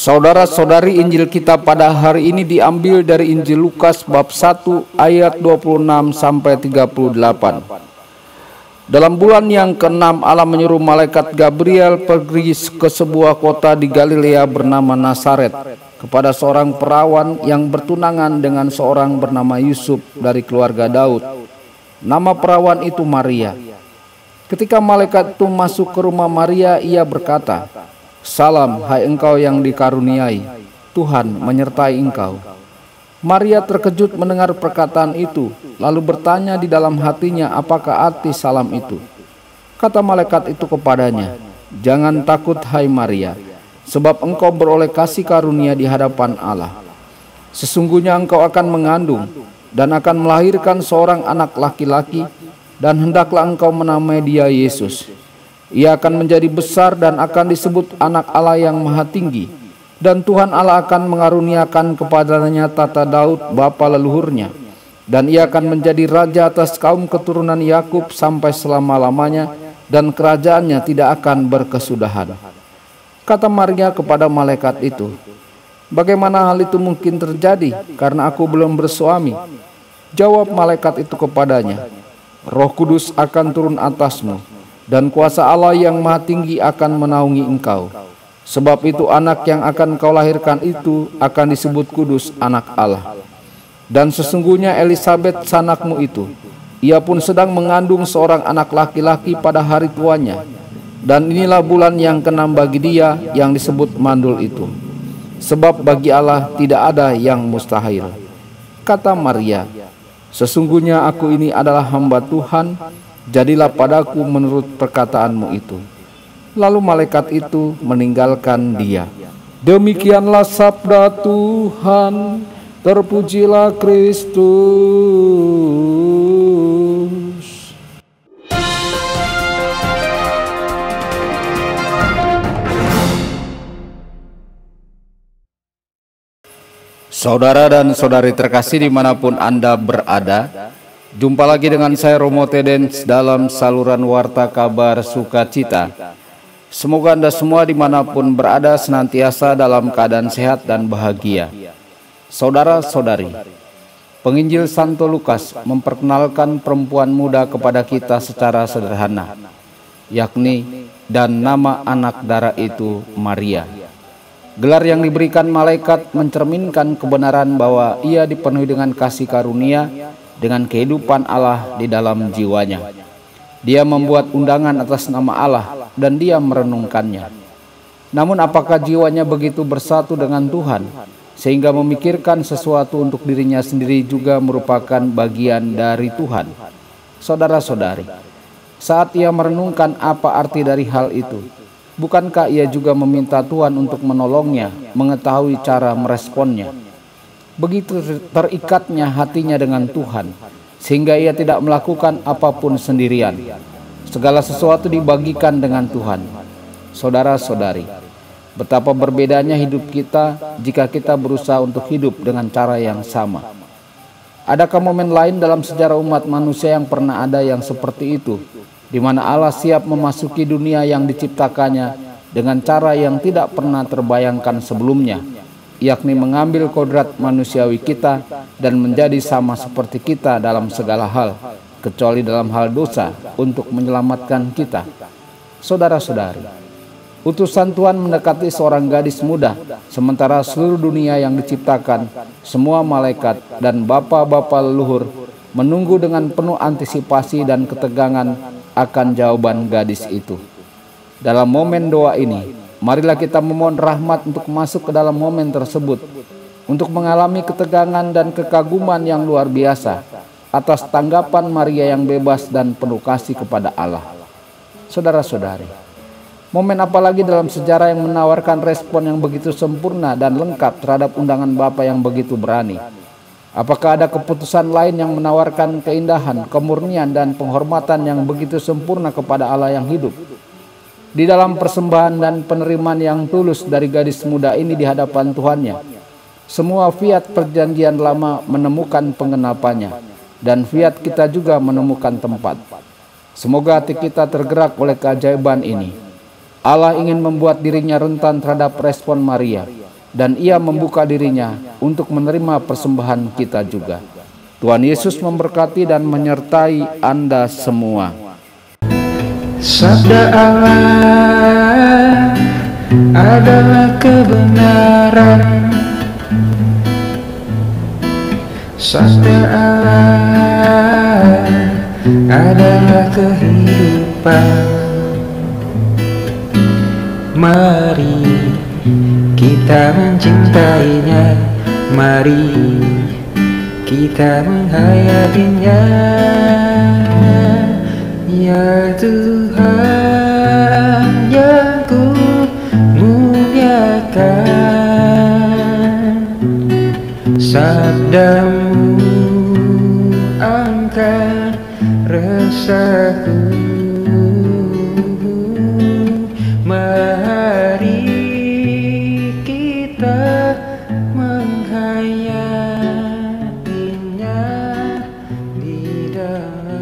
Saudara-saudari, Injil kita pada hari ini diambil dari Injil Lukas bab 1 ayat 26 sampai 38. Dalam bulan yang ke-6 Allah menyuruh malaikat Gabriel pergi ke sebuah kota di Galilea bernama Nazaret kepada seorang perawan yang bertunangan dengan seorang bernama Yusuf dari keluarga Daud. Nama perawan itu Maria. Ketika malaikat itu masuk ke rumah Maria, ia berkata, "Salam, hai engkau yang dikaruniai, Tuhan menyertai engkau." Maria terkejut mendengar perkataan itu, lalu bertanya di dalam hatinya apakah arti salam itu. Kata malaikat itu kepadanya, "Jangan takut hai Maria, sebab engkau beroleh kasih karunia di hadapan Allah. Sesungguhnya engkau akan mengandung dan akan melahirkan seorang anak laki-laki, dan hendaklah engkau menamai dia Yesus. Ia akan menjadi besar dan akan disebut anak Allah yang Maha Tinggi, dan Tuhan Allah akan mengaruniakan kepadanya tata Daud bapa leluhurnya, dan ia akan menjadi raja atas kaum keturunan Yakub sampai selama-lamanya, dan kerajaannya tidak akan berkesudahan." Kata Maria kepada malaikat itu, "Bagaimana hal itu mungkin terjadi, karena aku belum bersuami?" Jawab malaikat itu kepadanya, "Roh Kudus akan turun atasmu, dan kuasa Allah yang Maha Tinggi akan menaungi engkau. Sebab itu anak yang akan kau lahirkan itu akan disebut kudus, anak Allah. Dan sesungguhnya Elisabet sanakmu itu, ia pun sedang mengandung seorang anak laki-laki pada hari tuanya. Dan inilah bulan yang ke-6 bagi dia yang disebut mandul itu. Sebab bagi Allah tidak ada yang mustahil." Kata Maria, "Sesungguhnya aku ini adalah hamba Tuhan, jadilah padaku menurut perkataanmu itu." Lalu malaikat itu meninggalkan dia. Demikianlah sabda Tuhan. Terpujilah Kristus. Saudara dan saudari terkasih dimanapun Anda berada, jumpa lagi dengan saya Romo Tedens dalam saluran Warta Kabar Sukacita. Semoga Anda semua dimanapun berada senantiasa dalam keadaan sehat dan bahagia. Saudara-saudari, penginjil Santo Lukas memperkenalkan perempuan muda kepada kita secara sederhana, yakni dan nama anak darah itu Maria. Gelar yang diberikan malaikat mencerminkan kebenaran bahwa ia dipenuhi dengan kasih karunia dengan kehidupan Allah di dalam jiwanya. Dia membuat undangan atas nama Allah dan dia merenungkannya. Namun apakah jiwanya begitu bersatu dengan Tuhan sehingga memikirkan sesuatu untuk dirinya sendiri juga merupakan bagian dari Tuhan? Saudara-saudari, saat ia merenungkan apa arti dari hal itu, bukankah ia juga meminta Tuhan untuk menolongnya mengetahui cara meresponnya? Begitu terikatnya hatinya dengan Tuhan, sehingga ia tidak melakukan apapun sendirian. Segala sesuatu dibagikan dengan Tuhan. Saudara-saudari, betapa berbedanya hidup kita jika kita berusaha untuk hidup dengan cara yang sama. Adakah momen lain dalam sejarah umat manusia yang pernah ada yang seperti itu, di mana Allah siap memasuki dunia yang diciptakannya dengan cara yang tidak pernah terbayangkan sebelumnya, yakni mengambil kodrat manusiawi kita dan menjadi sama seperti kita dalam segala hal, kecuali dalam hal dosa, untuk menyelamatkan kita? Saudara-saudari, utusan Tuhan mendekati seorang gadis muda, sementara seluruh dunia yang diciptakan, semua malaikat dan bapa-bapa leluhur menunggu dengan penuh antisipasi dan ketegangan akan jawaban gadis itu. Dalam momen doa ini, marilah kita memohon rahmat untuk masuk ke dalam momen tersebut, untuk mengalami ketegangan dan kekaguman yang luar biasa atas tanggapan Maria yang bebas dan penuh kasih kepada Allah. Saudara-saudari, momen apalagi dalam sejarah yang menawarkan respon yang begitu sempurna dan lengkap terhadap undangan Bapa yang begitu berani? Apakah ada keputusan lain yang menawarkan keindahan, kemurnian, dan penghormatan yang begitu sempurna kepada Allah yang hidup? Di dalam persembahan dan penerimaan yang tulus dari gadis muda ini di hadapan Tuhannya, semua fiat perjanjian lama menemukan penggenapannya, dan fiat kita juga menemukan tempat. Semoga hati kita tergerak oleh keajaiban ini. Allah ingin membuat dirinya rentan terhadap respon Maria, dan ia membuka dirinya untuk menerima persembahan kita juga. Tuhan Yesus memberkati dan menyertai Anda semua. Sabda Allah adalah kebenaran. Sabda Allah adalah kehidupan. Mari kita mencintainya, mari kita menghayatinya. Ya Tuhan yang ku muliakan, sabdamu angkat resahku. Mari kita menghayatinya di dalam